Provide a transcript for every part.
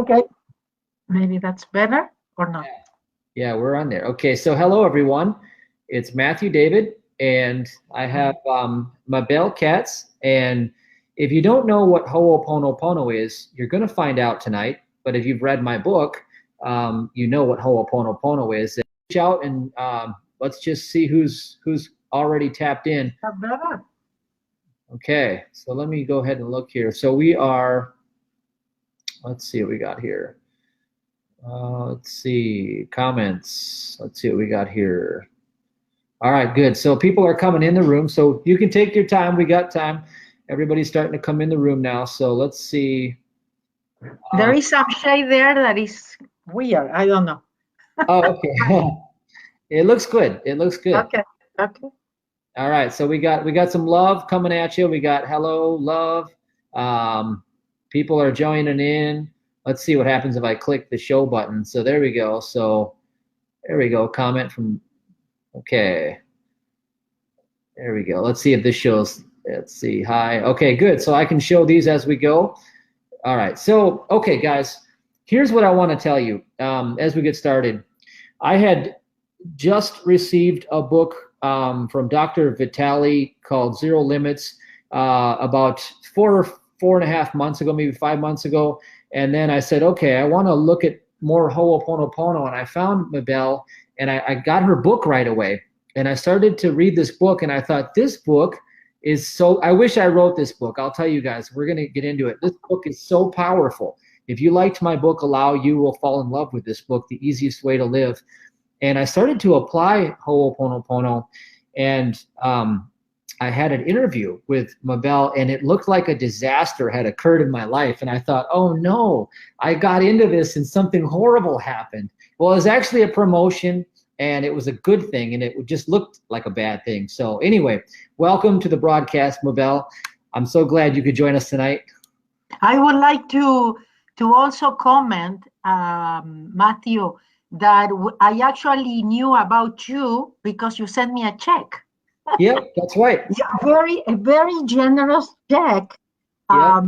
Okay, maybe that's better or not. Yeah, we're on there. Okay, so hello everyone. It's Matthew David, and I have Mabel Katz. And if you don't know what Ho'oponopono is, you're going to find out tonight. But if you've read my book, you know what Ho'oponopono is. And reach out and let's just see who's already tapped in. Better. Okay, so let me go ahead and look here. So we are, let's see what we got here. Let's see, comments. Let's see what we got here. All right, good. So people are coming in the room, so you can take your time. We got time. Everybody's starting to come in the room now. So let's see. There is some shade there that is weird. I don't know. Oh, okay. It looks good. It looks good. Okay. Okay. All right. So we got some love coming at you. We got hello, love. People are joining in. Let's see what happens if I click the show button. So there we go. So there we go. Comment from, okay. There we go. Let's see if this shows, let's see. Hi. Okay, good. So I can show these as we go. All right. So, okay, guys, here's what I want to tell you as we get started. I had just received a book from Dr. Vitali called Zero Limits about 4.5 months ago, maybe 5 months ago. And then I said, okay, I want to look at more Ho'oponopono. And I found Mabel, and I got her book right away. And I started to read this book, and I thought, this book is so, I wish I wrote this book. I'll tell you guys, we're going to get into it. This book is so powerful. If you liked my book, Allow, you will fall in love with this book, The Easiest Way to Live. And I started to apply Ho'oponopono, and I had an interview with Mabel, and it looked like a disaster had occurred in my life. And I thought, oh no, I got into this and something horrible happened. Well, it was actually a promotion, and it was a good thing, and it just looked like a bad thing. So anyway, welcome to the broadcast, Mabel. I'm so glad you could join us tonight. I would like to also comment, Matthew, that I actually knew about you because you sent me a check. Yep, that's right. Yeah, a very generous check. Yep.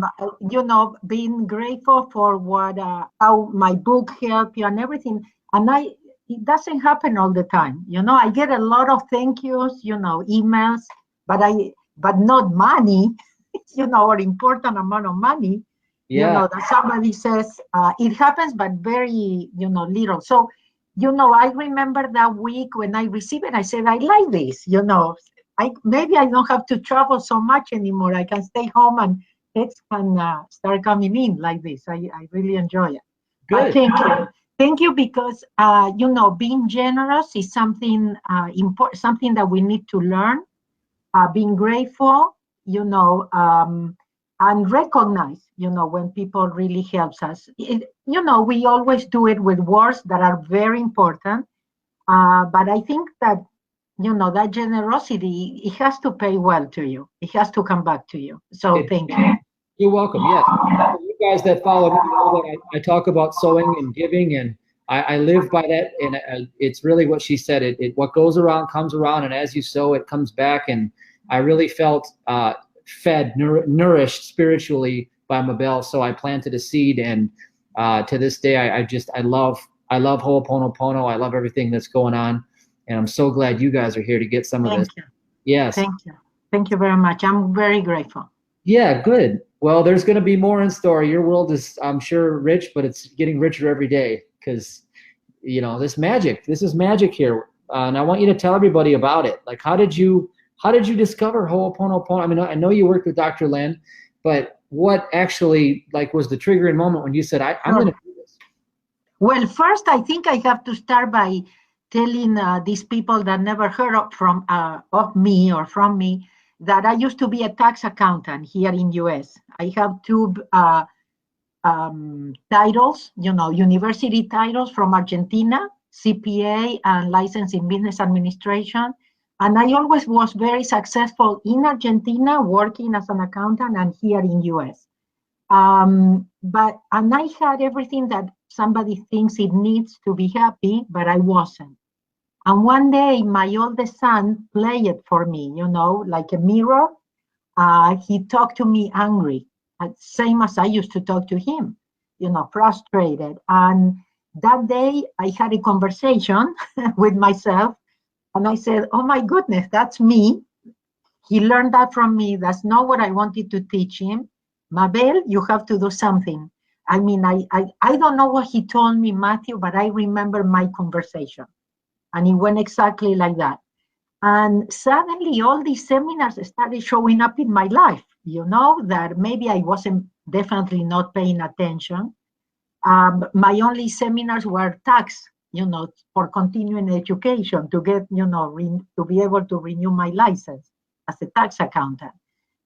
You know, being grateful for what how my book helped you and everything. And it doesn't happen all the time. You know, I get a lot of thank yous, you know, emails, but not money, you know, or important amount of money. Yeah. You know, that somebody says it happens, but very, you know, little. So, you know, I remember that week when I received it, I said, I like this, you know. Maybe I don't have to travel so much anymore. I can stay home and it can start coming in like this. I really enjoy it. Good. Thank you. Thank you, because you know, being generous is something important, something that we need to learn. Being grateful, you know, and recognize, you know, when people really helps us. You know, we always do it with words that are very important, but I think that, you know, that generosity, it has to pay well to you. It has to come back to you. So thank you. You're welcome. Yes. You guys that follow me know that I talk about sowing and giving, and I live by that. And it's really what she said. What goes around comes around, and as you sow, it comes back. And I really felt fed, nourished spiritually by Mabel. So I planted a seed, and to this day, I love Ho'oponopono. I love everything that's going on. And I'm so glad you guys are here to get some of this. You. Yes. Thank you. Thank you very much. I'm very grateful. Yeah, good. Well, there's going to be more in store. Your world is, I'm sure, rich, but it's getting richer every day because, you know, this is magic here. And I want you to tell everybody about it. Like, how did you discover Ho'oponopono? I mean, I know you worked with Dr. Len, but what actually, like, was the triggering moment when you said, I'm going to do this? Well, first, I think I have to start by telling these people that never heard of me or from me that I used to be a tax accountant here in US. I have two titles, you know, university titles from Argentina, CPA and license in business administration. And I always was very successful in Argentina working as an accountant and here in US. And I had everything that somebody thinks it needs to be happy, but I wasn't. And one day, my oldest son played it for me, you know, like a mirror. He talked to me angry, same as I used to talk to him. frustrated. And that day I had a conversation with myself, and I said, oh my goodness, that's me. He learned that from me. That's not what I wanted to teach him. Mabel, you have to do something. I mean, I don't know what he told me, Matthew, but I remember my conversation. And it went exactly like that. And suddenly all these seminars started showing up in my life, that maybe I wasn't definitely not paying attention. My only seminars were tax, for continuing education to get, to be able to renew my license as a tax accountant.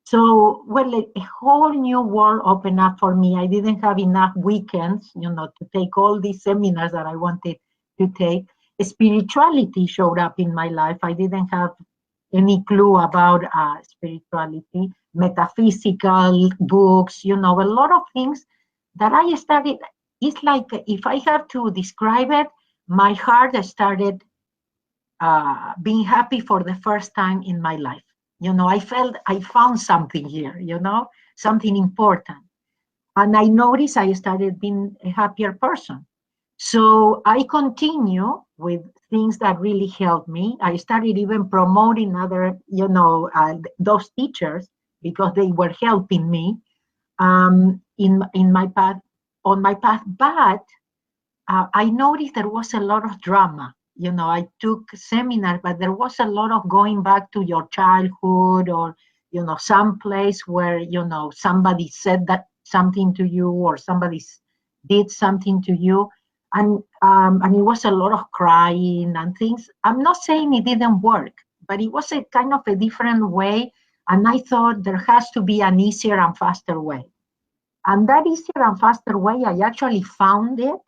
So, well, a whole new world opened up for me. I didn't have enough weekends, to take all these seminars that I wanted to take. Spirituality showed up in my life. I didn't have any clue about spirituality, metaphysical books, a lot of things that I started. It's like, if I have to describe it, my heart started being happy for the first time in my life. I felt I found something here, something important. And I noticed I started being a happier person. So I continue with things that really helped me. I started even promoting other, those teachers, because they were helping me in my path, on my path. But I noticed there was a lot of drama. I took seminars, but there was a lot of going back to your childhood, or, some place where, somebody said that something to you, or somebody did something to you. And it was a lot of crying and things. I'm not saying it didn't work, but it was a kind of a different way. And I thought there has to be an easier and faster way. And that easier and faster way, I actually found it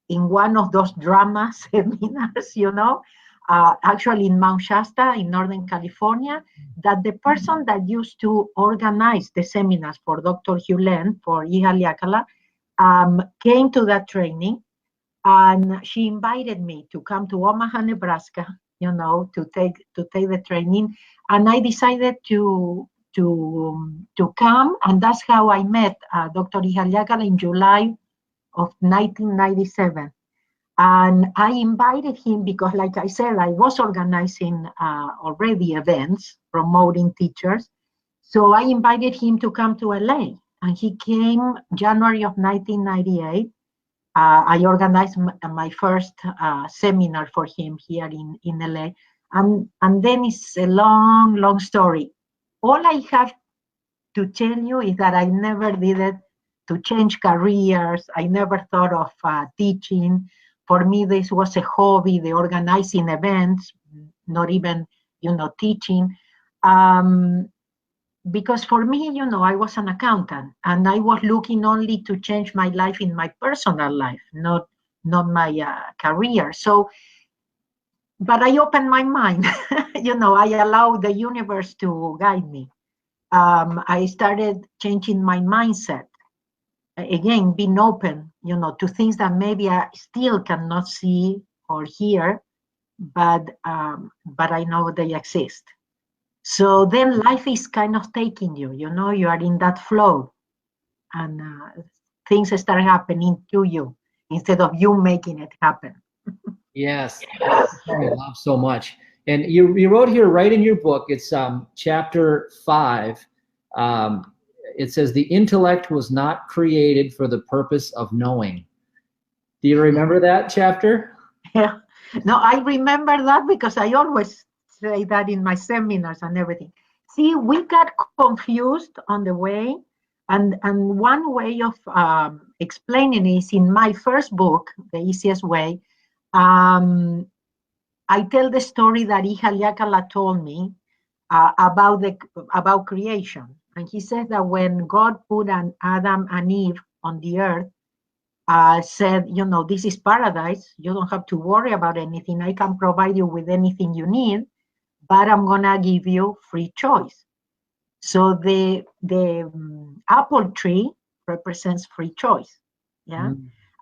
in one of those drama seminars, actually in Mount Shasta in Northern California, that the person that used to organize the seminars for Dr. Hulen, for Ihaliakala, came to that training, and she invited me to come to Omaha, Nebraska, to take the training. And I decided to come, and that's how I met Dr. Ihaliakala in July of 1997. And I invited him because, like I said, I was organizing already events promoting teachers. So I invited him to come to LA, and he came January of 1998. I organized my first seminar for him here in LA. And then it's a long, long story. All I have to tell you is that I never did it to change careers. I never thought of teaching. For me, this was a hobby, the organizing events, not even, teaching. Because for me, I was an accountant, and I was looking only to change my life in my personal life, not my career. So, but I opened my mind, I allowed the universe to guide me. I started changing my mindset. Again, being open, to things that maybe I still cannot see or hear, but I know they exist. So then life is kind of taking you, you are in that flow, and things start happening to you instead of you making it happen. Yes, I love so much. And you wrote here right in your book, it's chapter 5. It says, the intellect was not created for the purpose of knowing. Do you remember that chapter? Yeah. No, I remember that because I always say that in my seminars and everything. See, we got confused on the way. And one way of explaining is in my first book, The Easiest Way, I tell the story that Ihaliakala told me about creation. And he said that when God put Adam and Eve on the earth, said, this is paradise. You don't have to worry about anything. I can provide you with anything you need, but I'm gonna give you free choice. So the apple tree represents free choice. Yeah.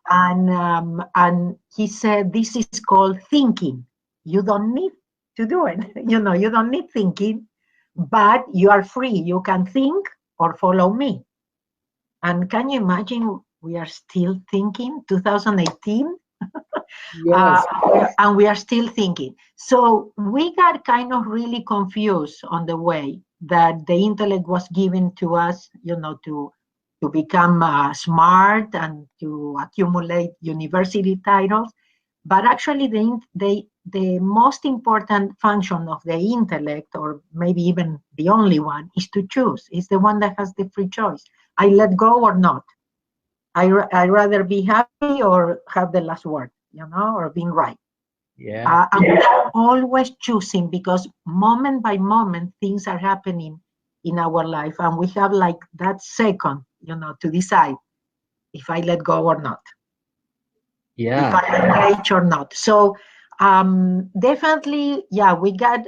And he said, this is called thinking. You don't need to do it. You don't need thinking, but you are free. You can think or follow me. And can you imagine we are still thinking, 2018, Yes. and we are still thinking. So we got kind of really confused on the way that the intellect was given to us, to become smart and to accumulate university titles. But actually, the most important function of the intellect, or maybe even the only one, is to choose. It's the one that has the free choice. I let go or not. I rather be happy or have the last word, or being right. Yeah. And we are always choosing, because moment by moment things are happening in our life, and we have like that second, to decide if I let go or not, if Yeah. I engage or not. So definitely, yeah, we got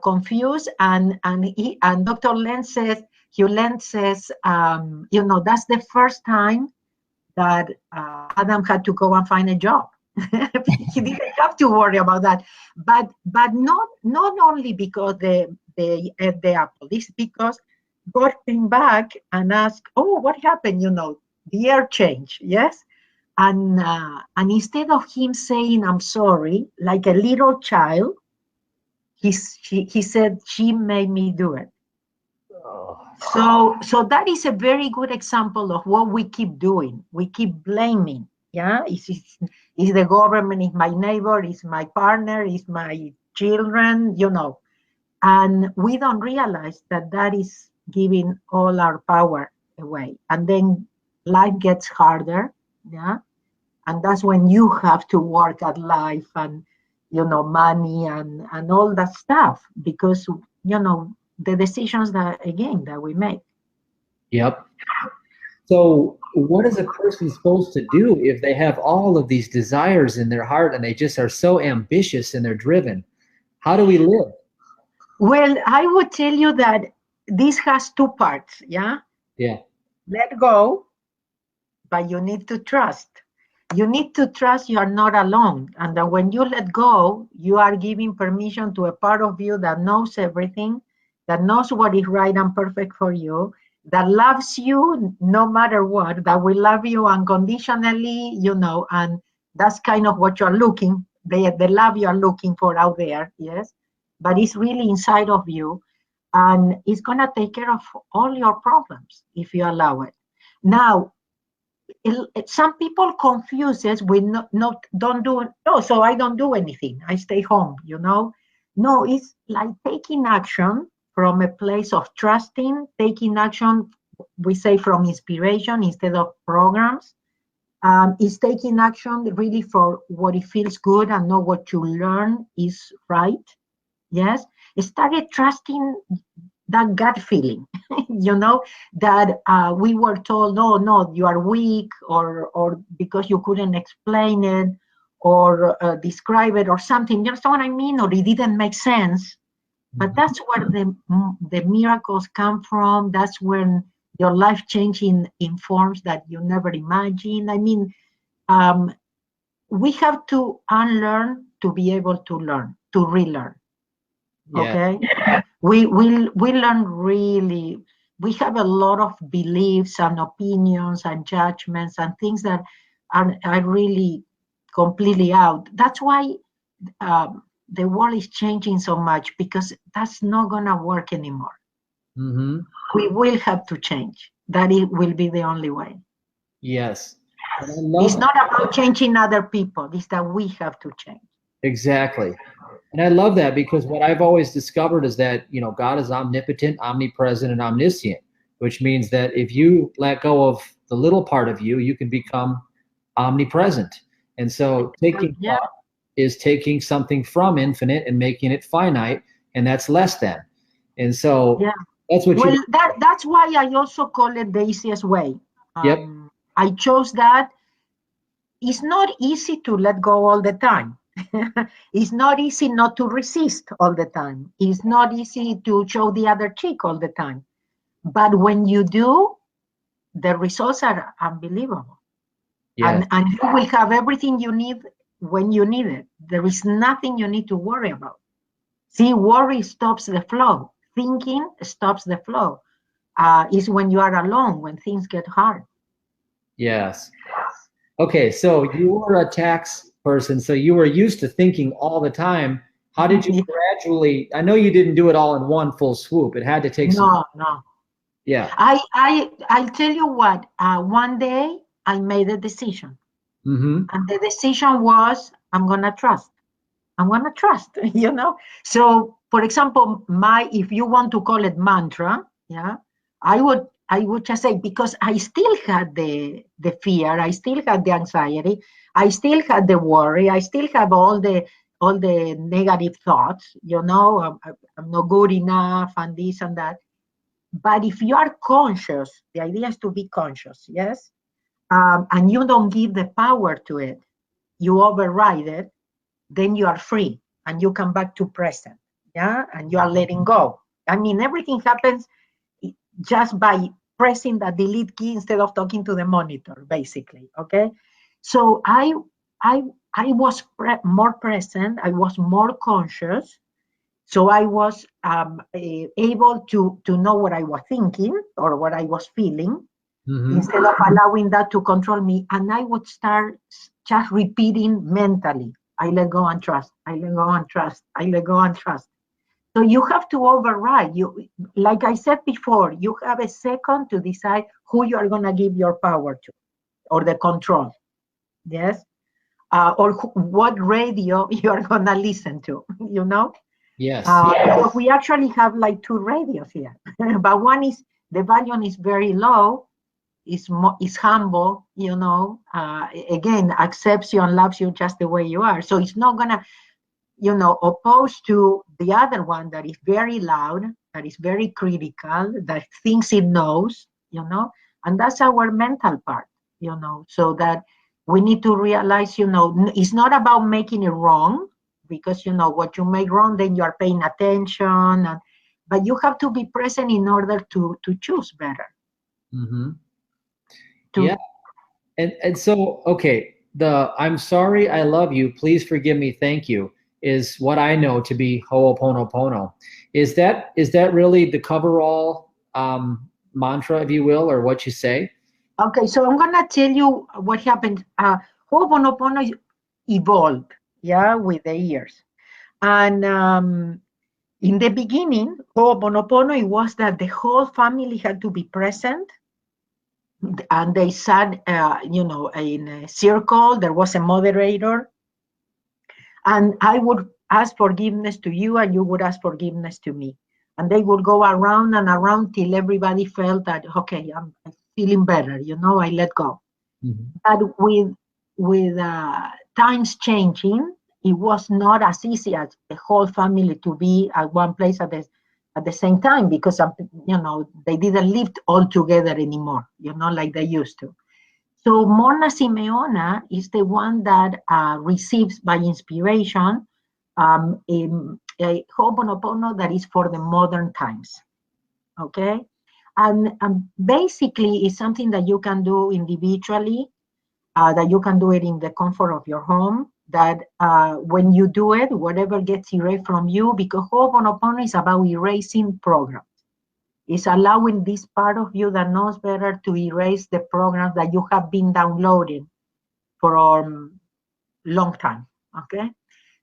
confused, and Dr. Hugh Lenz says, that's the first time that Adam had to go and find a job. He didn't have to worry about that, but not only because the apple. It's because God came back and asked, "Oh, what happened? The air changed, yes." And instead of him saying, "I'm sorry," like a little child, he said, "She made me do it." Oh, So that is a very good example of what we keep doing. We keep blaming. Yeah, is the government, is my neighbor, is my partner, is my children, and we don't realize that that is giving all our power away. And then life gets harder. Yeah, and that's when you have to work at life and money and all that stuff, because the decisions that we make. yep. So, what is a person supposed to do if they have all of these desires in their heart and they just are so ambitious and they're driven? How do we live? Well, I would tell you that this has two parts. Yeah, Yeah. let go, but you need to trust. You need to trust you are not alone, and that when you let go, you are giving permission to a part of you that knows everything, that knows what is right and perfect for you, that loves you no matter what, that will love you unconditionally, and that's kind of what you're looking, the love you're looking for out there, yes, but it's really inside of you, and it's going to take care of all your problems if you allow it. Now, some people confuses with not don't do no, so I don't do anything, I stay home. No, it's like taking action from a place of trusting, taking action, we say, from inspiration instead of programs. It's taking action really for what it feels good and know what you learn is right. Yes, started trusting that gut feeling, that we were told, no, no, you are weak, or because you couldn't explain it or describe it or something. You understand what I mean? Or it didn't make sense. But that's where the miracles come from. That's when your life changing in forms that you never imagined. I mean, we have to unlearn to be able to learn, to relearn. Yeah. Okay, we learn really. We have a lot of beliefs and opinions and judgments and things that are really completely out. That's why the world is changing so much, because that's not gonna work anymore. Mm-hmm. We will have to change. That it will be the only way. Yes. And I It's love not about changing other people. It's that we have to change. exactly. And I love that because what I've always discovered is that, God is omnipotent, omnipresent, and omniscient, which means that if you let go of the little part of you, you can become omnipresent. And so taking Yeah. thought is taking something from infinite and making it finite, and that's less than. And so Yeah. that's what Well, you. that's why I also call it the easiest way. Yep. I chose that. It's not easy to let go all the time. It's not easy not to resist all the time. It's not easy to show the other cheek all the time. But when you do, the results are unbelievable. Yes. And you will have everything you need when you need it. There is nothing you need to worry about. See, worry stops the flow. Thinking stops the flow. Is when you are alone, when things get hard. Yes. Okay, so you were a tax person, so you were used to thinking all the time. How did you gradually, I know you didn't do it all in one full swoop. It had to take some, No, no. yeah. I'll tell you what. One day I made a decision, Mm-hmm. and the decision was I'm gonna trust. I'm gonna trust. You know. So, for example, if you want to call it mantra, yeah, I would just say, because I still had the fear, I still had the anxiety, I still had the worry, I still have all the negative thoughts. You know, I'm not good enough, and this and that. But if you are conscious, the idea is to be conscious, yes? And you don't give the power to it, you override it, then you are free and you come back to present, yeah? And you are letting go. I mean, everything happens just by pressing the delete key instead of talking to the monitor, basically, okay? So I, I was more present, I was more conscious, so I was able to know what I was thinking or what I was feeling, Mm-hmm. instead of allowing that to control me. And I would start just repeating mentally, I let go and trust, I let go and trust, I let go and trust. So you have to override. Like I said before, you have a second to decide who you are going to give your power to, or the control. Yes, or what radio you are going to listen to. You know. Yes. Because we actually have like two radios here, but one is the volume is very low, is humble, you know. Again, accepts you and loves you just the way you are. So it's not gonna, opposed to the other one that is very loud, that is very critical, that thinks it knows, and that's our mental part, so that we need to realize, it's not about making it wrong, because, what you make wrong, then you are paying attention, but you have to be present in order to choose better. Mm-hmm. Yeah. And so, okay, the I'm sorry, I love you, please forgive me, thank you is what I know to be Ho'oponopono. Is that really the coverall mantra, if you will, or what you say? Okay, so I'm gonna tell you what happened. Ho'oponopono evolved, yeah, with the years. And in the beginning, Ho'oponopono, it was that the whole family had to be present, and they sat, in a circle. There was a moderator, and I would ask forgiveness to you, and you would ask forgiveness to me, and they would go around and around till everybody felt that, okay, I'm feeling better. I let go. Mm-hmm. But with times changing, it was not as easy as the whole family to be at one place at the same time, because they didn't live all together anymore, like they used to. So Mona Simeona is the one that receives by inspiration a Ho'oponopono that is for the modern times. Okay, and basically it's something that you can do individually. That you can do it in the comfort of your home, that when you do it, whatever gets erased from you, because Ho'oponopono is about erasing programs. It's allowing this part of you that knows better to erase the programs that you have been downloading for a long time, okay?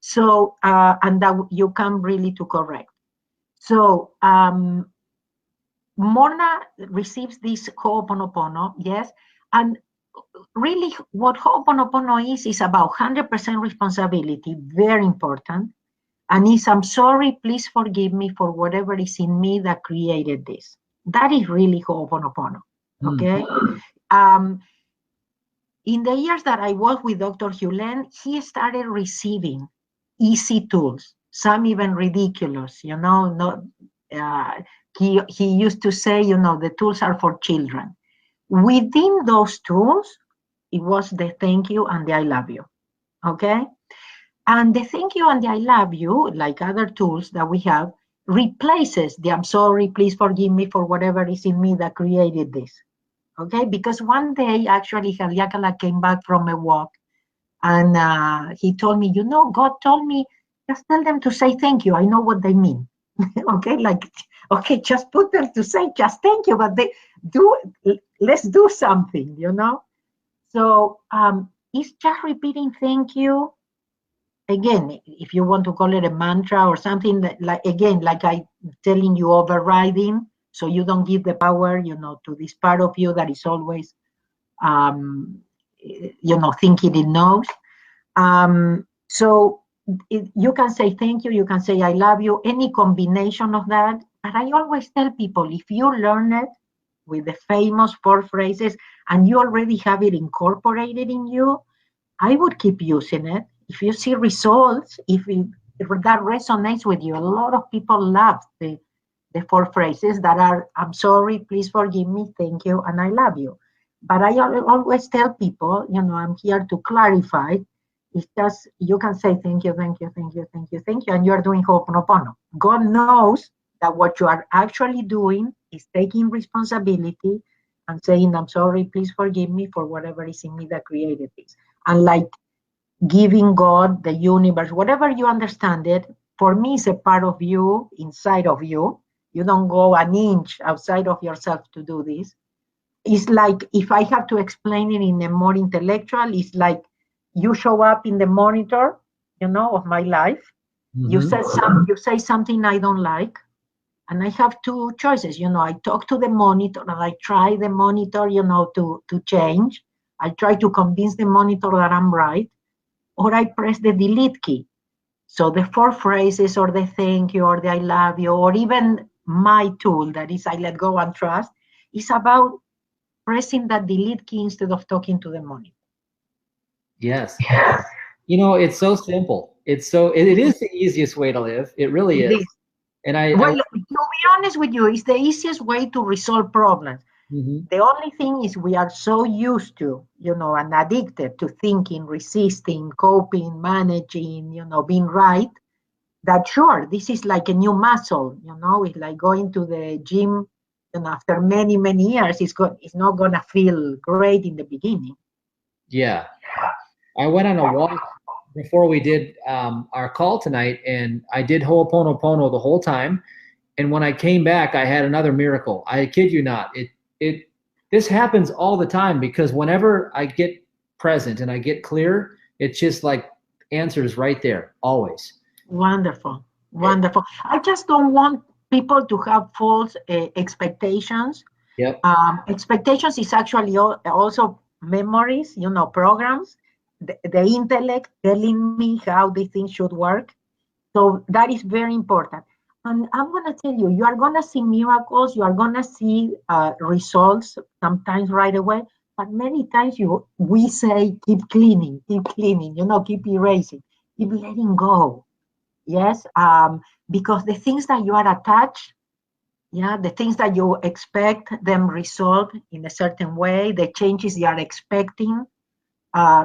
So, and that you come really to correct. So, Morna receives this Ho'oponopono, yes, and really what Ho'oponopono is about 100% responsibility, very important, and it's, I'm sorry, please forgive me for whatever is in me that created this. That is really Ho'oponopono, okay? In the years that I worked with Dr. Hulen, he started receiving easy tools, some even ridiculous, not, he used to say, the tools are for children. Within those tools, it was the thank you and the I love you, okay? And the thank you and the I love you, like other tools that we have, replaces the I'm sorry, please forgive me for whatever is in me that created this, okay? Because one day, actually, Haliakala came back from a walk, and he told me, God told me, just tell them to say thank you. I know what they mean. Okay, okay, just put them to say just thank you, but let's do something, So it's just repeating thank you. Again, if you want to call it a mantra or something that, like, again, like I telling you, overriding, so you don't give the power, to this part of you that is always, thinking it knows. So you can say thank you, you can say I love you, any combination of that. But I always tell people, if you learn it with the famous 4 phrases and you already have it incorporated in you, I would keep using it. If you see results, if that resonates with you, a lot of people love the 4 phrases that are, I'm sorry, please forgive me, thank you, and I love you. But I always tell people, I'm here to clarify. It's just, you can say thank you, thank you, thank you, thank you, thank you, and you're doing Ho'oponopono. God knows that what you are actually doing is taking responsibility and saying, I'm sorry, please forgive me for whatever is in me that created this. And like giving God, the universe, whatever you understand it, for me, is a part of you, inside of you. You don't go an inch outside of yourself to do this. It's like, if I have to explain it in a more intellectual, it's like you show up in the monitor, of my life. You say something I don't like, and I have 2 choices. I talk to the monitor and I try the monitor, to change. I try to convince the monitor that I'm right, or I press the delete key. So the 4 phrases, or the thank you, or the I love you, or even my tool that is I let go and trust, is about pressing that delete key instead of talking to the monitor. Yes. It's so simple. It is the easiest way to live. It really is. And well, to be honest with you, it's the easiest way to resolve problems. The only thing is we are so used to, and addicted to thinking, resisting, coping, managing, being right, that sure, this is like a new muscle, it's like going to the gym, and after many, many years, it's not going to feel great in the beginning. Yeah. I went on a walk before we did our call tonight, and I did Ho'oponopono the whole time. And when I came back, I had another miracle. I kid you not. This happens all the time, because whenever I get present and I get clear, it's just like answers right there, always. Wonderful. Wonderful. I just don't want people to have false expectations. Yep. Expectations is actually also memories, programs, the intellect telling me how these things should work. So that is very important. And I'm going to tell you, you are going to see miracles, you are going to see results sometimes right away, but many times we say, keep cleaning, keep erasing, keep letting go. Yes, because the things that you are attached, the things that you expect them resolved in a certain way, the changes you are expecting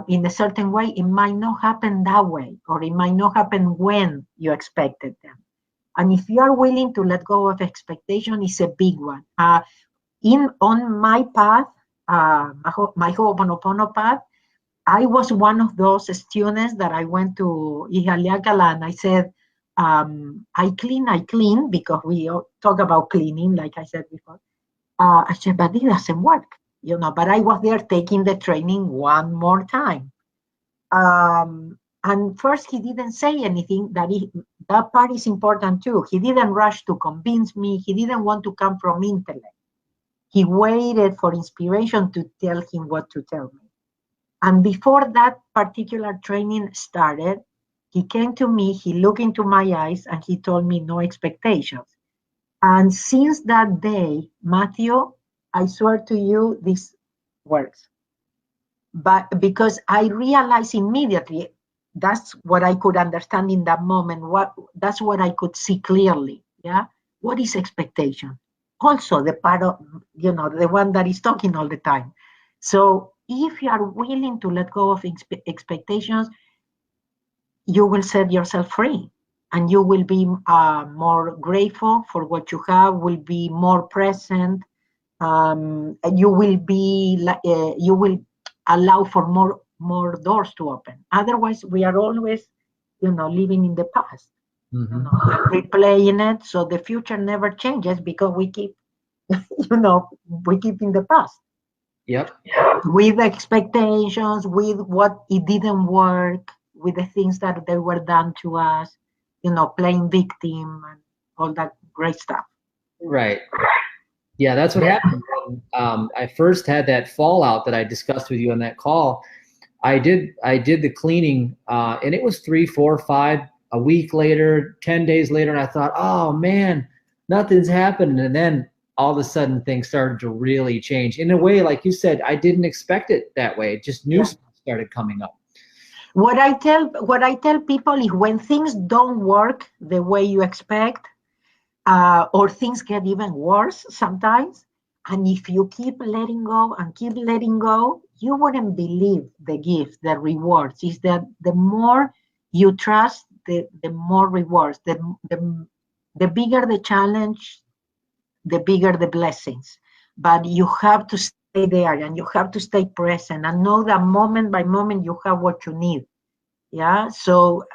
in a certain way, it might not happen that way, or it might not happen when you expected them. And if you are willing to let go of expectation, it's a big one. On my path, my Ho'oponopono path, I was one of those students that I went to Ihaliakala and I said, I clean, because we talk about cleaning, like I said before. I said, but it doesn't work, but I was there taking the training one more time. And first, he didn't say anything. That part is important too. He didn't rush to convince me. He didn't want to come from intellect. He waited for inspiration to tell him what to tell me. And before that particular training started, he came to me, he looked into my eyes, and he told me no expectations. And since that day, Matthew, I swear to you, this works. But because I realized immediately, that's what I could understand in that moment. That's what I could see clearly. Yeah. What is expectation? Also, the part of, the one that is talking all the time. So if you are willing to let go of expectations, you will set yourself free, and you will be more grateful for what you have, will be more present. You will allow for more doors to open. Otherwise, we are always, living in the past, replaying it. So the future never changes, because we keep, we keep in the past. Yep. with expectations, with what it didn't work, with the things that they were done to us, playing victim and all that great stuff. Right. Yeah, that's what happened when I first had that fallout that I discussed with you on that call. I did the cleaning, and it was 3, 4, 5 a week later, 10 days later, and I thought, oh man, nothing's happened. And then all of a sudden things started to really change in a way, like you said, I didn't expect it that way. Just new stuff started coming up. What I tell people is when things don't work the way you expect, or things get even worse sometimes, and if you keep letting go and keep letting go, you wouldn't believe the gift, the rewards. Is that the more you trust, the more rewards. The bigger the challenge, the bigger the blessings. But you have to stay there and you have to stay present and know that moment by moment you have what you need. Yeah. So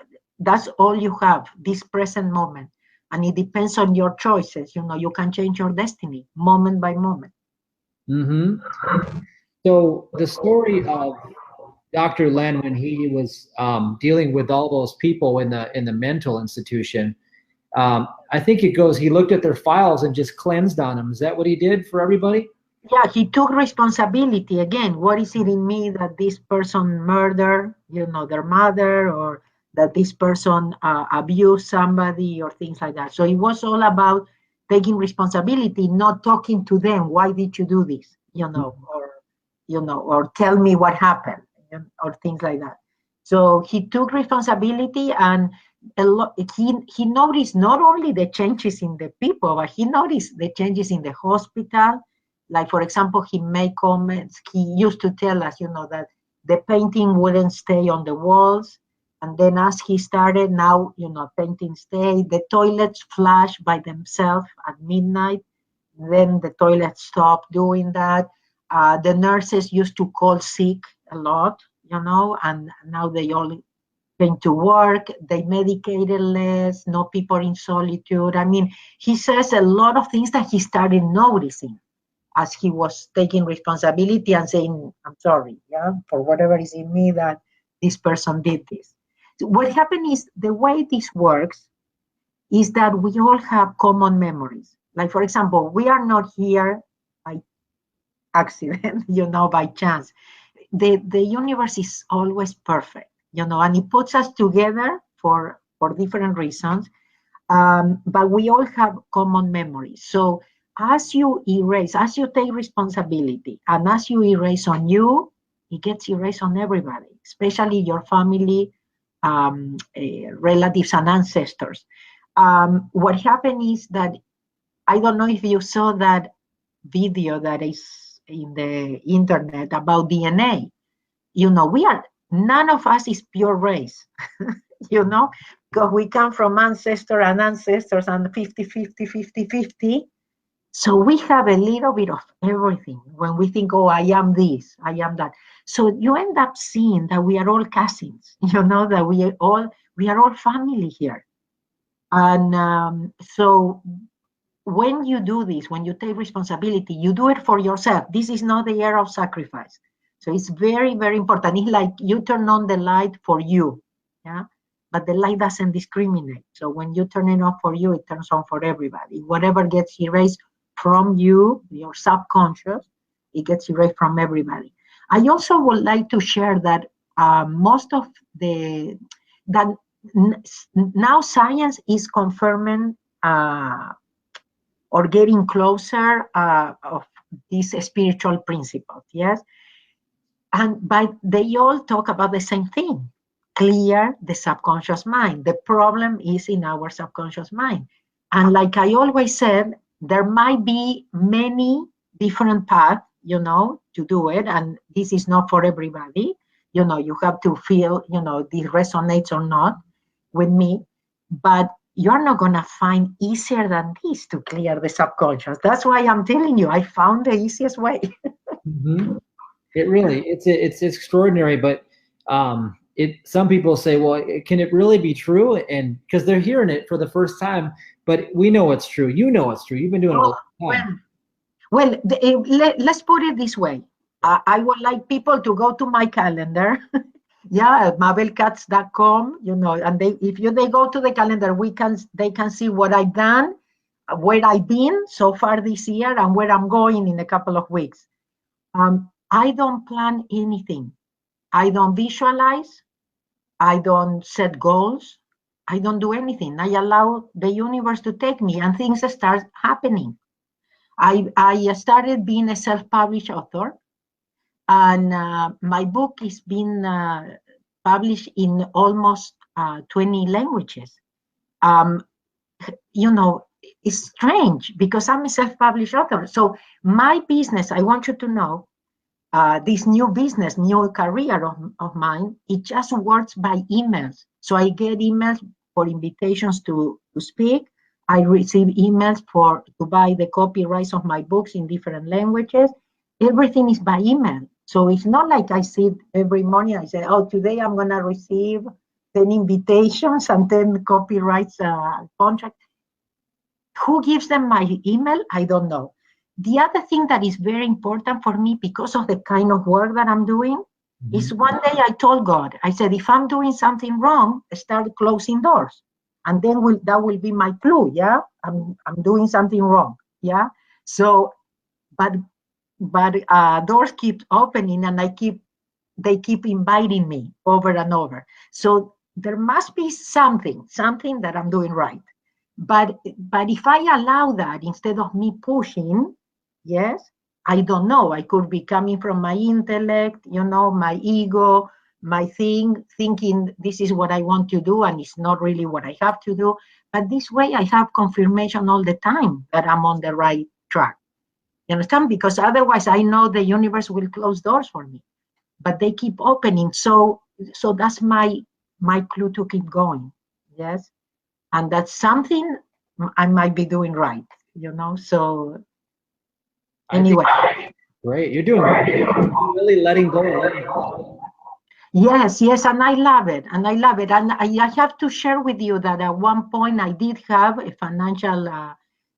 that's all you have, this present moment. And it depends on your choices. You can change your destiny moment by moment. Mm-hmm. So the story of Dr. Len, when he was dealing with all those people in the mental institution, I think it goes, he looked at their files and just cleansed on them. Is that what he did for everybody? Yeah, he took responsibility. Again, what is it in me that this person murdered, their mother, or that this person abused somebody, or things like that. So it was all about taking responsibility, not talking to them. Why did you do this? Or tell me what happened, or things like that. So he took responsibility, and he noticed not only the changes in the people, but he noticed the changes in the hospital. Like, for example, he made comments. He used to tell us, that the painting wouldn't stay on the walls. And then as he started, now, painting stay. The toilets flush by themselves at midnight. Then the toilets stopped doing that. The nurses used to call sick a lot, and now they all came to work. They medicated less, no people in solitude. I mean, he says a lot of things that he started noticing as he was taking responsibility and saying, I'm sorry, for whatever is in me that this person did this. So what happened is, the way this works is that we all have common memories. Like, for example, we are not here by accident, by chance. The universe is always perfect, and it puts us together for different reasons. But we all have common memories. So as you take responsibility, and as you erase on you, it gets erased on everybody, especially your family, relatives, and ancestors. What happened is that, I don't know if you saw that video that is in the internet about DNA. None of us is pure race, because we come from ancestor and ancestors, and 50, 50, 50, 50. So we have a little bit of everything when we think, oh, I am this, I am that. So you end up seeing that we are all cousins, that we are all family here. And so when you do this, when you take responsibility, you do it for yourself. This is not the era of sacrifice. So it's very, very important. It's like you turn on the light for you, yeah? But the light doesn't discriminate. So when you turn it off for you, it turns on for everybody. Whatever gets erased from you, your subconscious, it gets erased from everybody. I also would like to share that now science is confirming or getting closer of these spiritual principles, yes? But they all talk about the same thing: clear the subconscious mind. The problem is in our subconscious mind. And like I always said, there might be many different paths, to do it. And this is not for everybody. You have to feel, this resonates or not with me. But you're not going to find easier than this to clear the subconscious. That's why I'm telling you, I found the easiest way. Mm-hmm. It really, it's extraordinary, but some people say, well, can it really be true? And because they're hearing it for the first time, but we know it's true. You know it's true. You've been doing it a long time. Well, let's put it this way. I would like people to go to my calendar. Yeah, mabelkatz.com, and they go to the calendar, they can see what I've done, where I've been so far this year, and where I'm going in a couple of weeks. I don't plan anything. I don't visualize. I don't set goals. I don't do anything. I allow the universe to take me, and things start happening. I started being a self-published author, and my book is being published in almost 20 languages. Um, it's strange because I'm a self-published author. So my business, I want you to know, this new business, new career of mine, it just works by emails. So I get emails for invitations to speak. I receive emails to buy the copyrights of my books in different languages. Everything is by email. So it's not like I sit every morning, I say, oh, today I'm going to receive 10 invitations and 10 copyrights contracts. Who gives them my email? I don't know. The other thing that is very important for me because of the kind of work that I'm doing is one day I told God, I said, if I'm doing something wrong, start closing doors. And then that will be my clue, yeah? I'm doing something wrong, yeah? So, but doors keep opening and they keep inviting me over and over. So there must be something that I'm doing right. But if I allow that instead of me pushing, yes, I don't know. I could be coming from my intellect, my ego, my thinking this is what I want to do and it's not really what I have to do. But this way I have confirmation all the time that I'm on the right track. You understand? Because otherwise I know the universe will close doors for me. But they keep opening. So that's my clue to keep going. Yes. And that's something I might be doing right, so anyway. Great, you're doing great. You're really letting go. Yes, and I love it, and I have to share with you that at one point I did have a financial,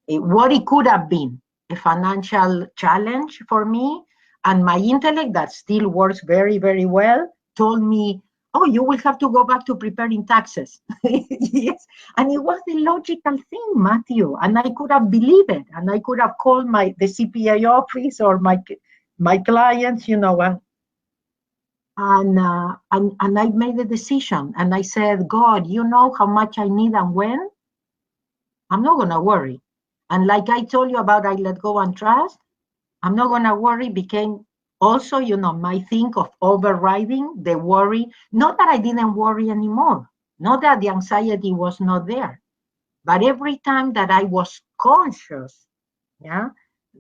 what it could have been, a financial challenge for me, and my intellect that still works very, very well told me, oh, you will have to go back to preparing taxes. Yes, and it was the logical thing, Matthew, and I could have believed it, and I could have called the CPA office or my clients, and I made a decision, and I said, God, you know how much I need and when? I'm not gonna worry. And like I told you about, I let go and trust. I'm not gonna worry became also, my thing of overriding the worry. Not that I didn't worry anymore, not that the anxiety was not there, but every time that I was conscious, yeah,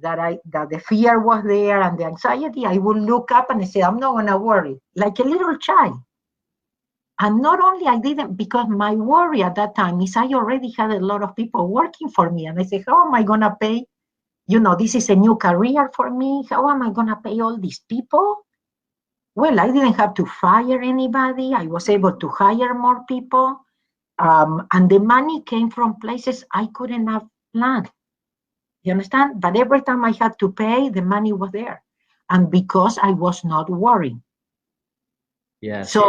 that the fear was there and the anxiety, I would look up and say, I'm not gonna worry, like a little child. And not only I didn't, because my worry at that time is I already had a lot of people working for me, and I said, how am I gonna pay? This is a new career for me. How am I going to pay all these people? Well, I didn't have to fire anybody. I was able to hire more people. And the money came from places I couldn't have planned. You understand? But every time I had to pay, the money was there. And because I was not worrying. Yes. So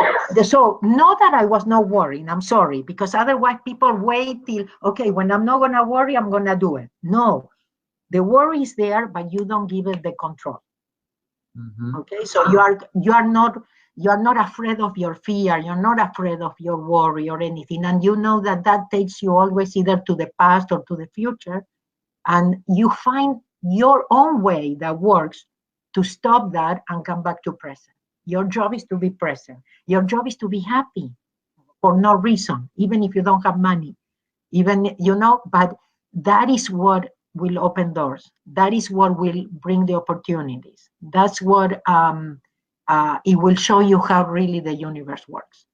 not that I was not worrying, I'm sorry, because otherwise people wait till, okay, when I'm not going to worry, I'm going to do it. No. The worry is there, but you don't give it the control. Okay, so you are not afraid of your fear. You're not afraid of your worry or anything, and you know that takes you always either to the past or to the future, and you find your own way that works to stop that and come back to present. Your job is to be present. Your job is to be happy for no reason, even if you don't have money, but that is what will open doors. That is what will bring the opportunities. That's what it will show you how really the universe works.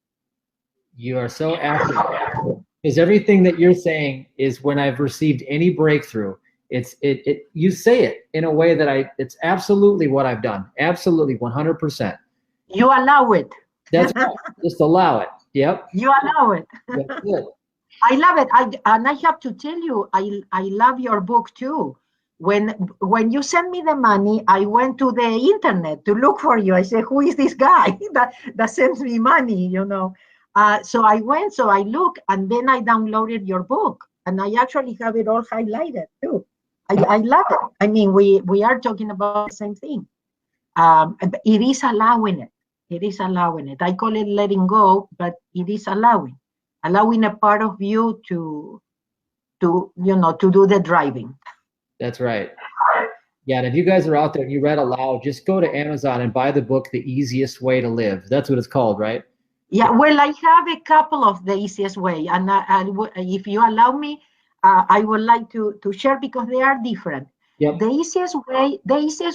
You are so accurate, because everything that you're saying is when I've received any breakthrough, you say it in a way that it's absolutely what I've done. Absolutely 100%. You allow it. That's right. Just allow it. Yep. You allow it. That's good. I love it. And I have to tell you, I love your book too, when you send me the money, I went to the internet to look for you. I said, who is this guy that sends me money, you know? So I went, so I looked, and then I downloaded your book, and I actually have it all highlighted too. I love it. I mean, we are talking about the same thing. It is allowing it. It is allowing it. I call it letting go, but it is allowing a part of you to do the driving. That's right. Yeah, and if you guys are out there and you read aloud, just go to Amazon and buy the book, The Easiest Way to Live. That's what it's called, right? Yeah, well, I have a couple of the easiest way, and if you allow me, I would like to share because they are different. Yep. The easiest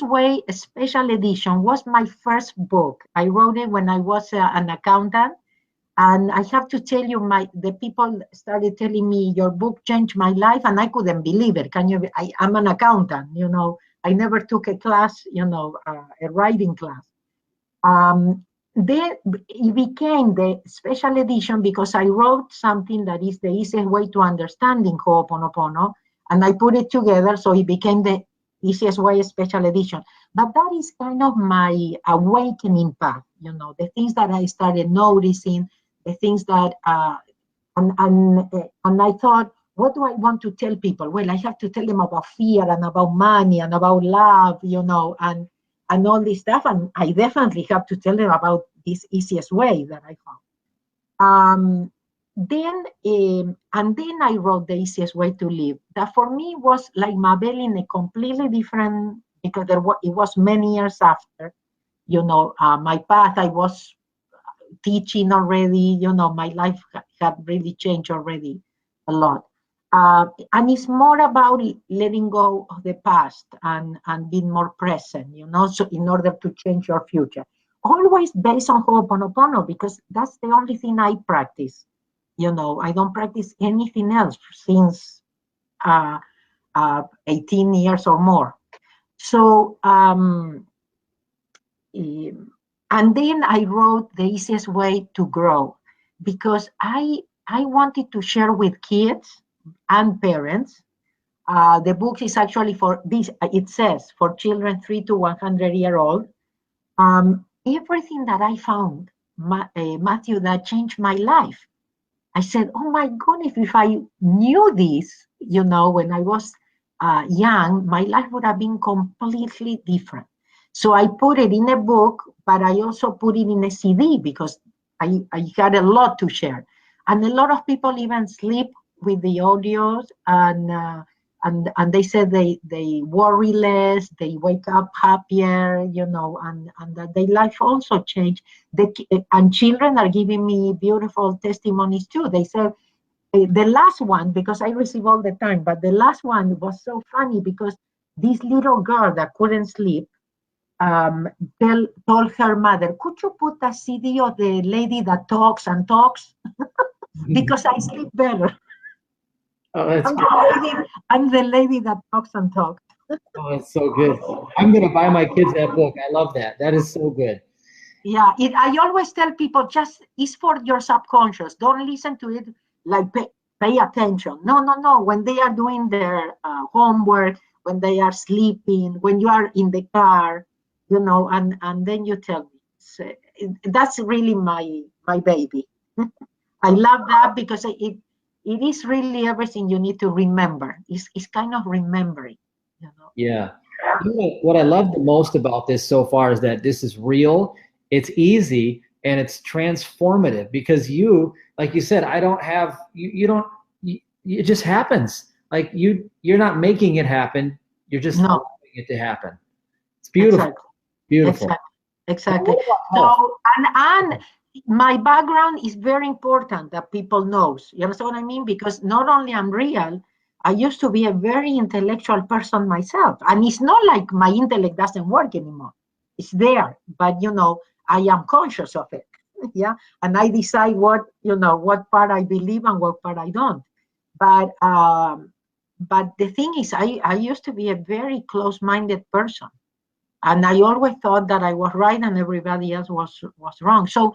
way special edition was my first book. I wrote it when I was an accountant, and I have to tell you, the people started telling me your book changed my life, and I couldn't believe it. I'm an accountant, you know. I never took a class, you know, a writing class. Then it became the special edition because I wrote something that is the easiest way to understanding Ho'oponopono, and I put it together, so it became the easiest way special edition. But that is kind of my awakening path, you know, the things that I started noticing, the things that, and I thought, what do I want to tell people? Well, I have to tell them about fear and about money and about love, you know, and all this stuff. And I definitely have to tell them about this easiest way that I found. Then I wrote The Easiest Way to Live. That for me was like Mabel in a completely different, because it was many years after, you know, my path. I was teaching already, you know, my life had really changed already a lot. And it's more about letting go of the past and being more present, you know, so in order to change your future. Always based on Ho'oponopono, because that's the only thing I practice. You know, I don't practice anything else since 18 years or more. So, and then I wrote The Easiest Way to Grow, because I wanted to share with kids and parents. The book is actually for this, it says for children 3 to 100-year-old. Everything that I found, Matthew, that changed my life. I said, oh my goodness, if I knew this, you know, when I was young, my life would have been completely different. So I put it in a book, but I also put it in a CD because I had a lot to share. And a lot of people even sleep with the audios, and they said they worry less, they wake up happier, you know, and that their life also changed. And children are giving me beautiful testimonies too. They said, the last one, because I receive all the time, but the last one was so funny because this little girl that couldn't sleep told her mother, could you put a CD of the lady that talks and talks? Because I sleep better. Oh, that's I'm the lady that talks and talks. Oh, that's so good. I'm going to buy my kids that book. I love that. That is so good. Yeah, I always tell people, just it's for your subconscious. Don't listen to it like pay attention. No. When they are doing their homework, when they are sleeping, when you are in the car, you know, and then you tell me. So, that's really my baby. I love that because it is really everything you need to remember. It's kind of remembering, you know. Yeah. You know, what I love the most about this so far is that this is real, it's easy, and it's transformative because like you said, I don't have, it just happens. Like you're not making it happen. You're just allowing it to happen. It's beautiful. Exactly. Beautiful. Exactly. So, and my background is very important that people knows. You understand what I mean? Because not only I'm real, I used to be a very intellectual person myself. And it's not like my intellect doesn't work anymore. It's there, but you know, I am conscious of it. Yeah. And I decide what part I believe and what part I don't. But the thing is, I used to be a very close-minded person. And I always thought that I was right and everybody else was wrong. So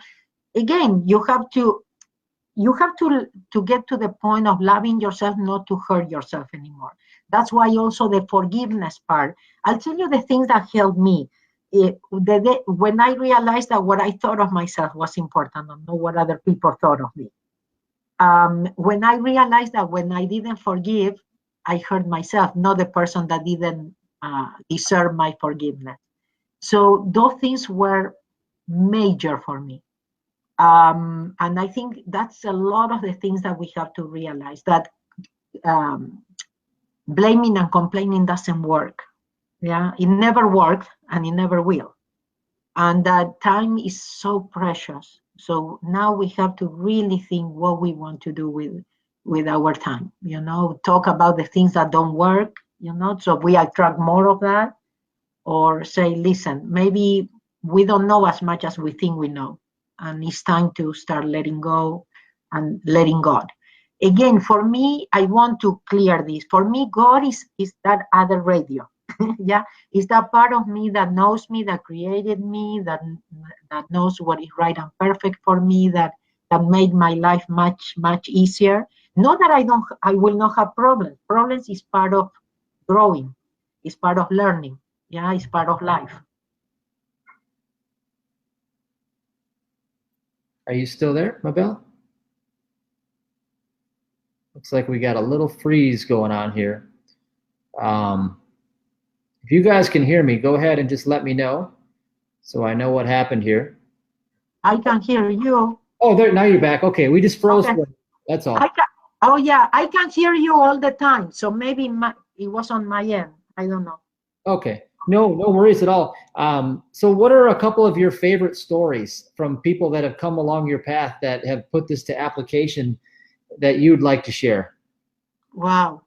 again, you have to you have to get to the point of loving yourself, not to hurt yourself anymore. That's why also the forgiveness part. I'll tell you the things that helped me. When I realized that what I thought of myself was important and not what other people thought of me. When I realized that when I didn't forgive, I hurt myself, not the person that didn't deserve my forgiveness. So those things were major for me. And I think that's a lot of the things that we have to realize, that blaming and complaining doesn't work. Yeah, it never worked and it never will. And that time is so precious. So now we have to really think what we want to do with our time. Talk about the things that don't work. So we attract more of that, or say, listen, maybe we don't know as much as we think we know, and it's time to start letting go and letting God. Again, for me, I want to clear this. For me, God is that other radio. Yeah, it's that part of me that knows me, that created me, that knows what is right and perfect for me, that made my life much, much easier. Not that I will not have problems. Problems is part of growing, it's part of learning. Yeah, it's part of life. Are you still there, Mabel? Looks like we got a little freeze going on here. If you guys can hear me, go ahead and just let me know so I know what happened here. I can hear you. Oh, there, now you're back. Okay, we just froze. Okay. That's all. Oh, yeah, I can hear you all the time. So maybe it was on my end. I don't know. Okay, no worries at all. So what are a couple of your favorite stories from people that have come along your path that have put this to application that you'd like to share? Wow.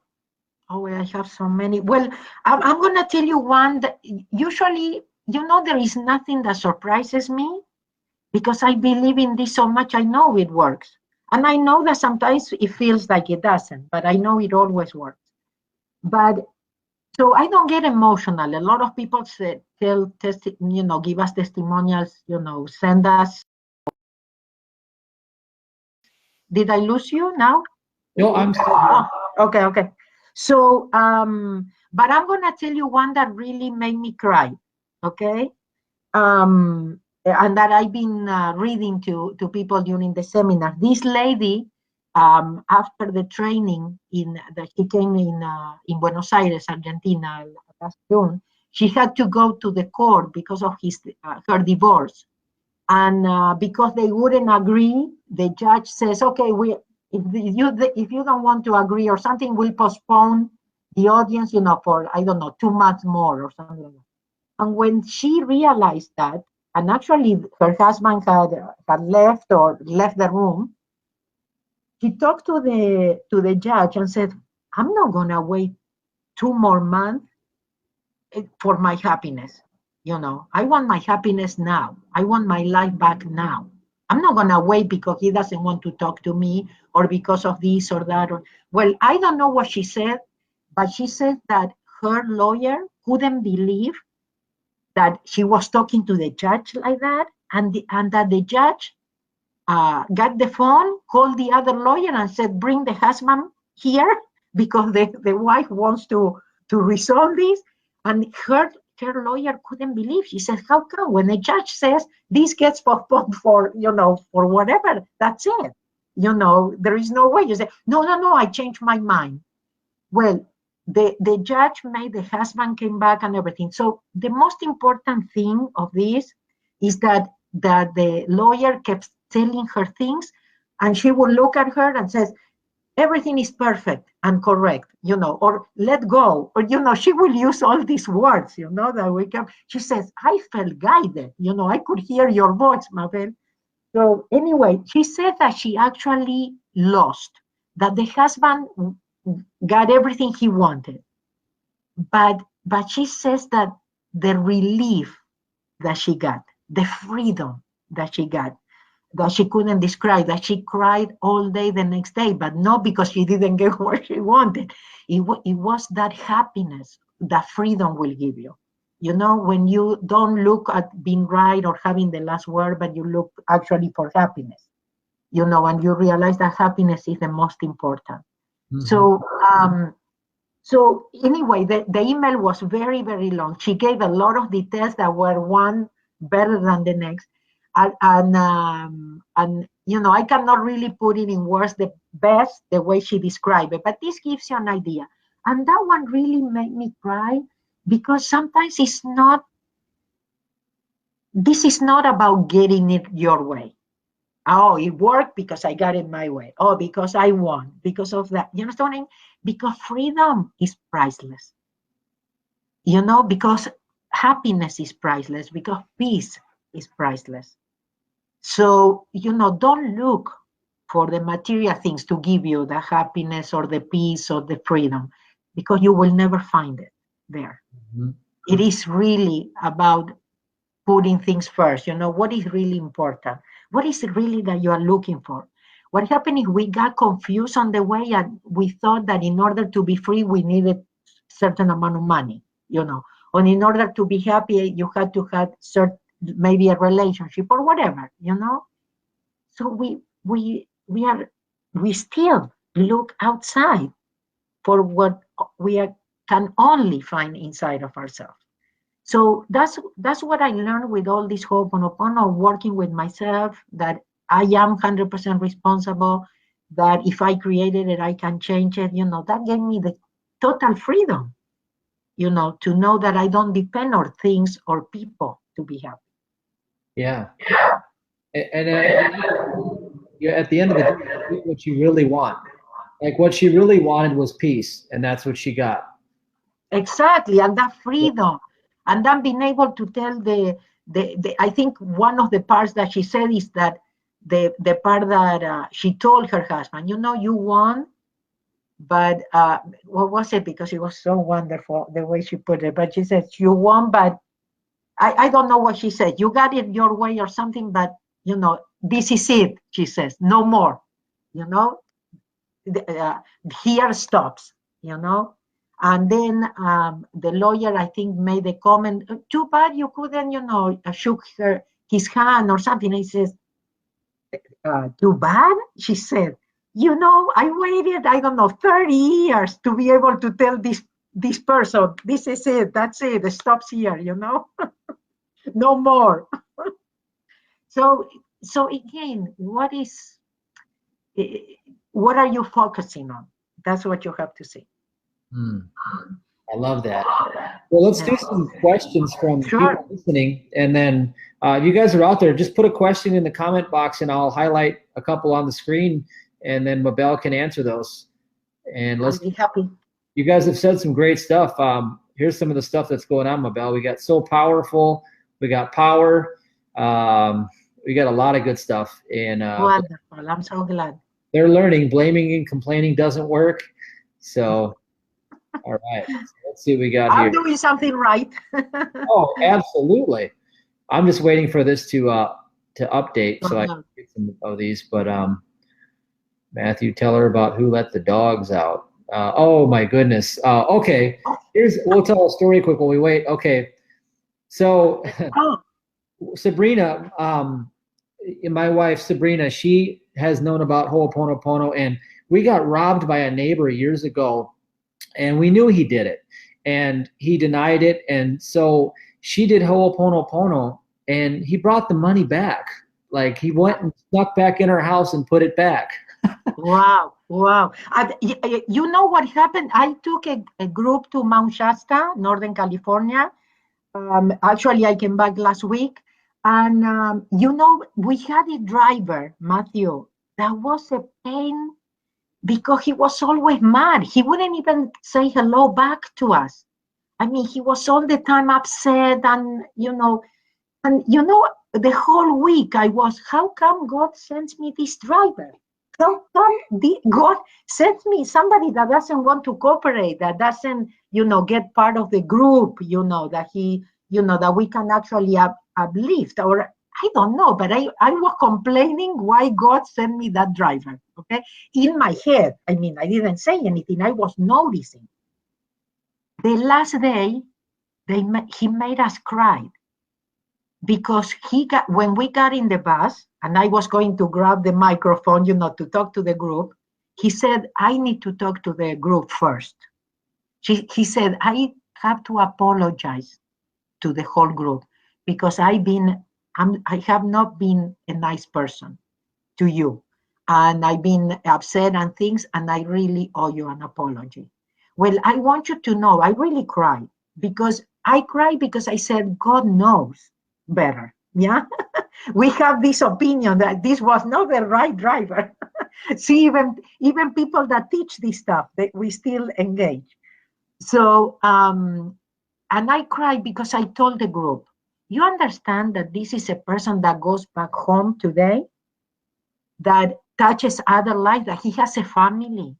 Oh, I have so many. Well, I'm going to tell you one that usually, there is nothing that surprises me, because I believe in this so much. I know it works. And I know that sometimes it feels like it doesn't, but I know it always works. But so I don't get emotional. A lot of people give us testimonials, send us. Did I lose you now? No, I'm sorry. Oh, okay. So, but I'm going to tell you one that really made me cry, okay? And that I've been reading to people during the seminar. This lady, after the training that she came in Buenos Aires, Argentina, last June, she had to go to the court because of her divorce. And because they wouldn't agree, the judge says, okay, if you don't want to agree or something, we'll postpone the audience, for, I don't know, 2 months more or something like that. And when she realized that, and actually her husband had left the room, she talked to the judge and said, I'm not gonna wait 2 more months for my happiness. I want my happiness now. I want my life back now. I'm not going to wait because he doesn't want to talk to me or because of this or that. Well, I don't know what she said, but she said that her lawyer couldn't believe that she was talking to the judge like that, and that the judge got the phone, called the other lawyer and said, bring the husband here because the wife wants to resolve this. And her lawyer couldn't believe. She said, how come when the judge says this gets postponed for whatever, that's it. There is no way. You say, no, I changed my mind. Well, the judge made the husband came back and everything. So the most important thing of this is that the lawyer kept telling her things, and she would look at her and says, everything is perfect and correct, or let go, or, she will use all these words, that we can. She says, I felt guided, I could hear your voice, Mabel. So anyway, she said that she actually lost, that the husband got everything he wanted. But she says that the relief that she got, the freedom that she got, that she couldn't describe, that she cried all day the next day, but not because she didn't get what she wanted. It was that happiness that freedom will give you. When you don't look at being right or having the last word, but you look actually for happiness. and you realize that happiness is the most important. Mhm. So anyway, the email was very, very long. She gave a lot of details that were one better than the next. And I cannot really put it in words the way she described it, but this gives you an idea. And that one really made me cry, because sometimes this is not about getting it your way. Oh, it worked because I got it my way. Oh, because I won, because of that. You understand what I mean? Because freedom is priceless. Because happiness is priceless, because peace is priceless. So, don't look for the material things to give you the happiness or the peace or the freedom, because you will never find it there. Mm-hmm. It is really about putting things first. What is really important? What is it really that you are looking for? What happened is we got confused on the way, and we thought that in order to be free, we needed certain amount of money, or in order to be happy, you had to have maybe a relationship or whatever, So we still look outside for what can only find inside of ourselves. So that's what I learned with all this Ho'oponopono, working with myself, that I am 100% responsible, that if I created it, I can change it. That gave me the total freedom, to know that I don't depend on things or people to be happy. Yeah. And at the end of the day, you get what you really want. Like what she really wanted was peace, and that's what she got. Exactly, and that freedom, and then being able to tell I think one of the parts that she said is that the part that she told her husband, you won, but what was it? Because it was so wonderful the way she put it. But she said, you won, but I don't know what she said. You got it your way or something, but this is it, she says, no more, here stops, And then the lawyer, I think, made a comment, too bad you couldn't, shook his hand or something. He says, too bad? She said, I waited, I don't know, 30 years to be able to tell this person, this is it, that's it stops here, no more. So again, what are you focusing on? That's what you have to say. I love that. Well, let's do some questions from people listening, and then if you guys are out there, just put a question in the comment box, and I'll highlight a couple on the screen, and then Mabel can answer those. And I'll be happy. You guys have said some great stuff. Here's some of the stuff that's going on, Mabel. We got so powerful. We got power. We got a lot of good stuff. And wonderful. I'm so glad. They're learning. Blaming and complaining doesn't work. So, all right. So let's see what we got here. I'm doing something right. Oh, absolutely. I'm just waiting for this to update so I can get some of these. But Matthew, tell her about who let the dogs out. Oh my goodness. Okay. We'll tell a story quick while we wait. Okay. So Sabrina, my wife Sabrina, she has known about Ho'oponopono, and we got robbed by a neighbor years ago, and we knew he did it, and he denied it, and so she did Ho'oponopono, and he brought the money back. Like he went and snuck back in her house and put it back. Wow. You know what happened? I took a group to Mount Shasta, Northern California. Actually, I came back last week. And, we had a driver, Matthew, that was a pain because he was always mad. He wouldn't even say hello back to us. I mean, he was all the time upset and, the whole week I was, how come God sends me this driver? How come God sends me somebody that doesn't want to cooperate, that doesn't, get part of the group, that that we can actually uplift, or I don't know, but I was complaining why God sent me that driver, okay? In my head, I mean, I didn't say anything, I was noticing. The last day, he made us cry because when we got in the bus, and I was going to grab the microphone, to talk to the group, he said, I need to talk to the group first. He said, I have to apologize to the whole group because I have not been a nice person to you. And I've been upset and things, and I really owe you an apology. Well, I want you to know, I really cried because I said, God knows better. Yeah. We have this opinion that this was not the right driver. See, even people that teach this stuff, we still engage. So, and I cried because I told the group, you understand that this is a person that goes back home today, that touches other lives, that he has a family,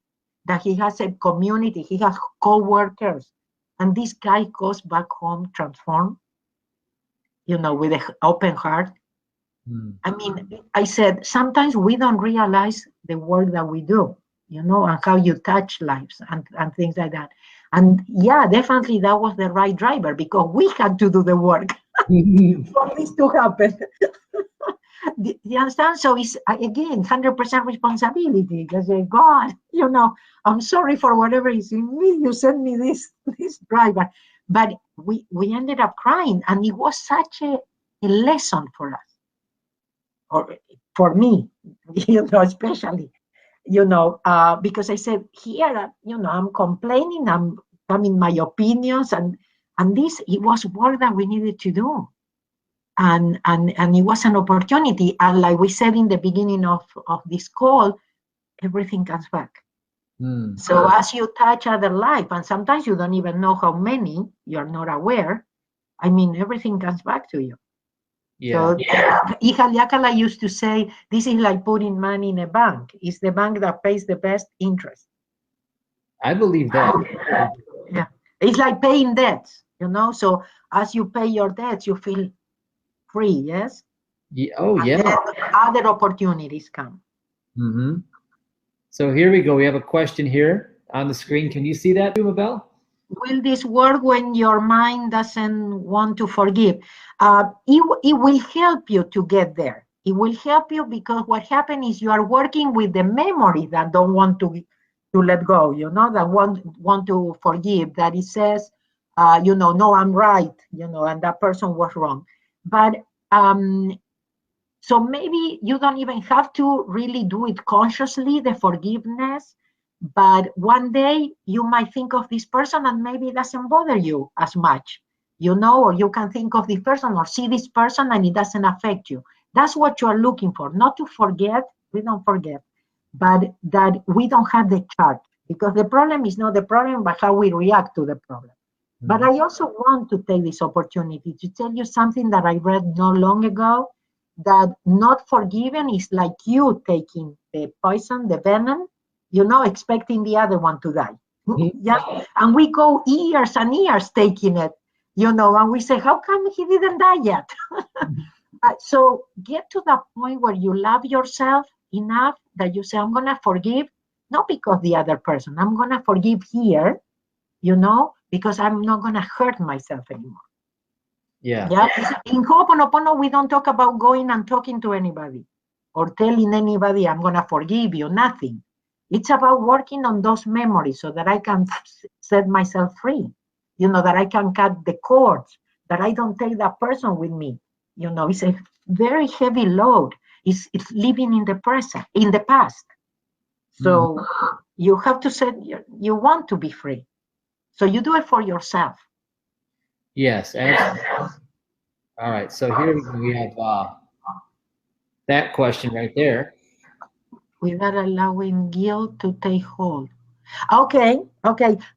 that he has a community, he has co-workers, and this guy goes back home transformed, with an open heart. I mean, I said, sometimes we don't realize the work that we do, and how you touch lives and things like that. And yeah, definitely that was the right driver because we had to do the work for this to happen. You understand? So it's, again, 100% responsibility. Because God, I'm sorry for whatever is in me. You sent me this driver. But we ended up crying, and it was such a lesson for us. Or for me, especially, because I said here, I'm complaining, I'm having my opinions, and this, it was work that we needed to do, and it was an opportunity. And like we said in the beginning of this call, everything comes back. So as you touch other life, and sometimes you don't even know how many, you're not aware. I mean, everything comes back to you. Yeah. So Ihaliakala used to say, this is like putting money in a bank. It's the bank that pays the best interest. I believe that. Yeah. It's like paying debts, So as you pay your debts, you feel free, yes? Yeah. Oh, yeah. And then other opportunities come. So here we go. We have a question here on the screen. Can you see that, Mabel? Will this work when your mind doesn't want to forgive? It will help you to get there. It will help you because what happens is you are working with the memory that don't want to let go, that want to forgive, that it says, no, I'm right, and that person was wrong. But so maybe you don't even have to really do it consciously, the forgiveness. But one day you might think of this person and maybe it doesn't bother you as much, or you can think of this person or see this person and it doesn't affect you. That's what you're looking for, not to forget, we don't forget, but that we don't have the charge, because the problem is not the problem, but how we react to the problem. But I also want to take this opportunity to tell you something that I read not long ago, that not forgiving is like you taking the poison, the venom, expecting the other one to die. Yeah. And we go years and years taking it, and we say, how come he didn't die yet? So get to the point where you love yourself enough that you say, I'm going to forgive, not because the other person, I'm going to forgive here, because I'm not going to hurt myself anymore. Yeah. In Oponopono, we don't talk about going and talking to anybody or telling anybody, I'm going to forgive you, nothing. It's about working on those memories so that I can set myself free, that I can cut the cords, that I don't take that person with me. It's a very heavy load. It's living in the present, in the past. So you have to say you want to be free. So you do it for yourself. Yes, absolutely. All right, so here we have that question right there. Without allowing guilt to take hold. Okay.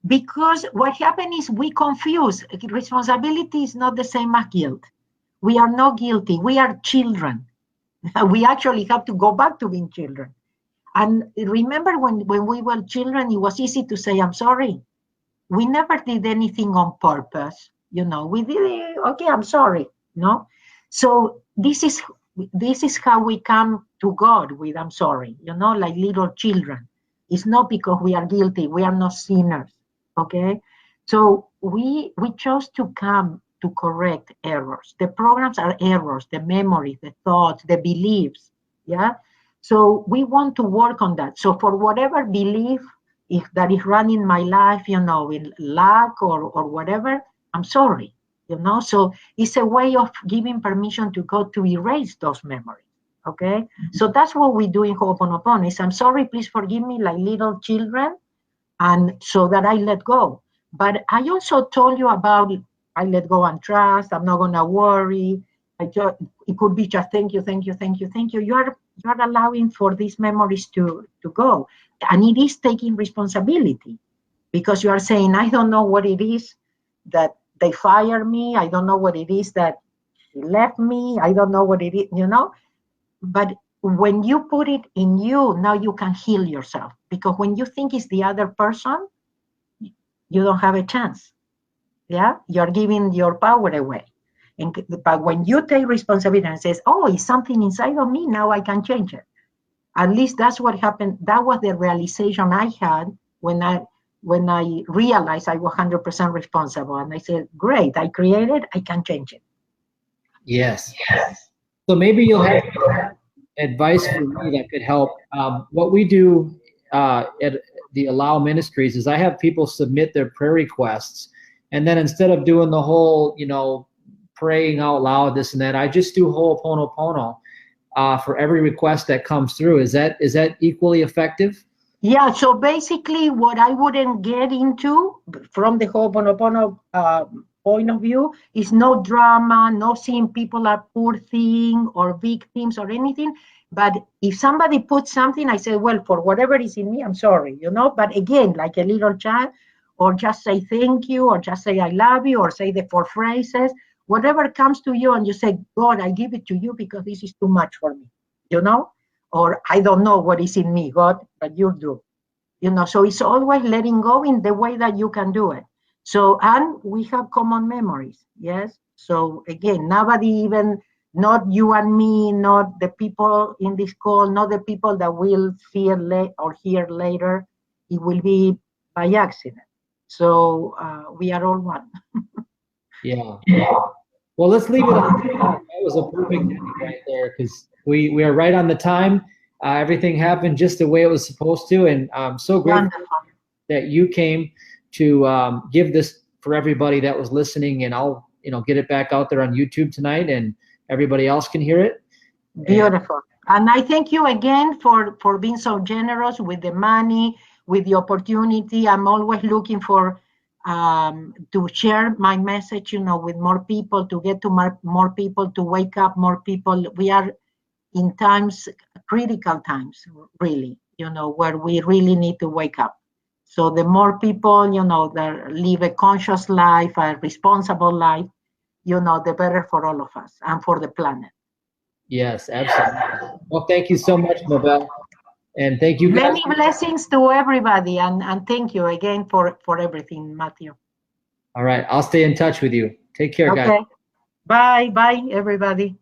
Because what happens is we confuse. Responsibility is not the same as guilt. We are not guilty. We are children. We actually have to go back to being children. And remember when we were children, it was easy to say, I'm sorry. We never did anything on purpose. We did it, okay, I'm sorry. No? So this is how we come to God with I'm sorry, like little children. It's not because we are guilty. We are not sinners. Okay? So we chose to come to correct errors. The programs are errors, the memories, the thoughts, the beliefs. Yeah. So we want to work on that. So for whatever belief if that is running my life, in luck or whatever, I'm sorry, So it's a way of giving permission to God to erase those memories. Okay. So that's what we do in Ho'oponopono is I'm sorry, please forgive me like little children. And so that I let go. But I also told you about I let go and trust. I'm not gonna worry. It could be just thank you, thank you, thank you, thank you. You are allowing for these memories to go, and it is taking responsibility because you are saying I don't know what it is that they fire me. I don't know what it is that he left me. I don't know what it is. But when you put it in you, now you can heal yourself. Because when you think it's the other person, you don't have a chance. Yeah, you're giving your power away. But when you take responsibility and says, "Oh, it's something inside of me. Now I can change it." At least that's what happened. That was the realization I had when I realized I was 100% responsible, and I said, "Great, I created. I can change it." Yes. So maybe you'll have advice for me that could help. What we do at the Allow Ministries is I have people submit their prayer requests, and then instead of doing the whole, praying out loud, this and that, I just do Ho'oponopono for every request that comes through. Is that equally effective? Yeah, so basically what I wouldn't get into from the Ho'oponopono point of view is no drama, no seeing people are poor thing or victims or anything. But if somebody puts something, I say, well, for whatever is in me, I'm sorry, But again, like a little child, or just say thank you, or just say I love you, or say the 4 phrases, whatever comes to you, and you say, God, I give it to you because this is too much for me, Or I don't know what is in me, God, but you do. So it's always letting go in the way that you can do it. So, and we have common memories, yes? So again, nobody even, not you and me, not the people in this call, not the people that will see it or hear later, it will be by accident. So we are all one. Yeah. Well, let's leave it on that. That was a perfect ending right there because we are right on the time. Everything happened just the way it was supposed to, and I'm so grateful that you came to give this for everybody that was listening. And I'll get it back out there on YouTube tonight, and everybody else can hear it. Beautiful. And I thank you again for being so generous with the money, with the opportunity. I'm always looking for to share my message, with more people, to get to more people, to wake up more people. We are in times, critical times, really, where we really need to wake up. So the more people, that live a conscious life, a responsible life, the better for all of us and for the planet. Yes, absolutely. Well, thank you so much, Mabel. And thank you guys. Many blessings to everybody, and thank you again for everything, Matthew. All right, I'll stay in touch with you. Take care, guys. Okay. Bye, everybody.